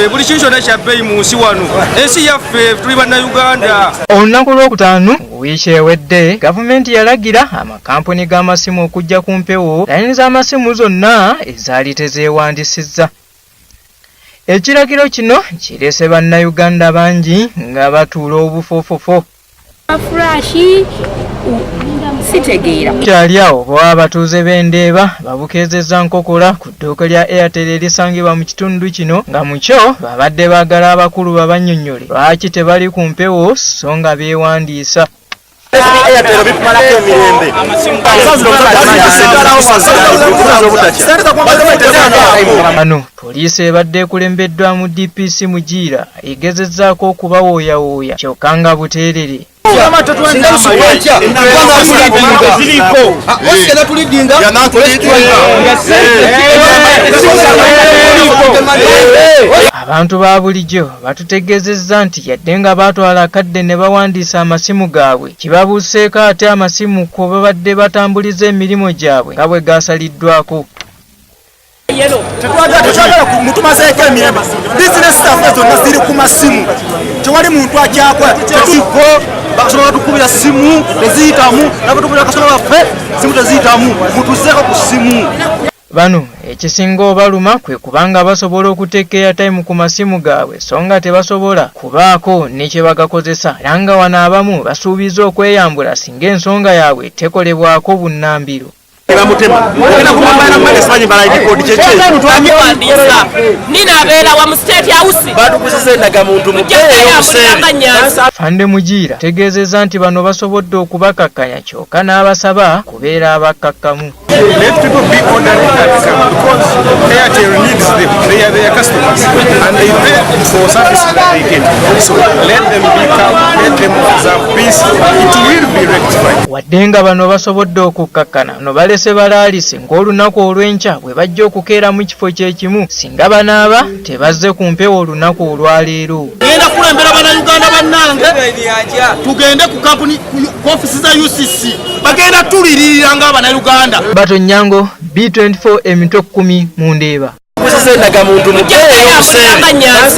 Buli kintu kyonna kya bbeeyi mu nsi wano. Ensi yaffe tuli bannayuganda. Olunaku lwokutaano wiiki ewedde gavumenti yalagira amakampuni g'amasimu okujja ku mpewo layini z'amasimu zonna ezaali tezeewandisizza. Ekiragiro kino kireese bannayuganda bangi nga batuula obufoofofo. Kyali awo bwa abatuuze b'Endeeba babukeezezza nkokola ku dduuka lya Airtel erisangibwa mu kitundu kino nga mu kyo babadde baagala abakulu babannyonnyole lwaki tebali ku mpewo so nga beewandiisa. Ano poliisi ebadde ekulembeddwamu DPC Mugiira egezezzaako okubawooyawooya kyokka nga buteerere. Abantu ba bulijjo batutegeezezza nti yadde nga baatwala akadde ne bawandiisa amasimu gaabwe kibabuuseeko ate amasimu ko babadde batambuliza emirimu gyabwe nga bwe gaasaliddwako. Tetwagala mutumazeeko emirembe bizinesi zaffe zonna ziri ku masimu tewali muntu akyakola tetuliko basobola tukubira simu teziyitamu nabatukubira kasobola baffe simu teziyitamu mutuzeeko ku simu. Bano ekisinga obaluma kwe kubanga basobola okuteeka airtime ku masimu gaabwe so nga tebasobola kubaako ne kye bagakozesa era nga wano abamu basuubiza okweyambula singa ensonga yaabwe tekolebwako bunnambiro. Fande Mugiira tegeezezza nti bano basobodde okubakakkanya kyokka n'abasaba kubeera abakkakkamu. Let people be ordinary because Airtel needs them. They are their customers and they pay for services that they get. So let them be calm, let them observe peace. It will be rectified. Wadde nga bano basobodde okukkakkana no balese balaalise ng'olunaku olw'enkya bwe bajja okukeera mu kifo kyekimu singa banaaba tebazze ku mpewo olunaku olwaleero. Genda kulembera bannayuganda bannange tugende ku kampuni ku ofisi za UCC bagenda tuliririra ng'abannayuganda. Bato Nyango B24 emitwe 10 mu Ndeeba.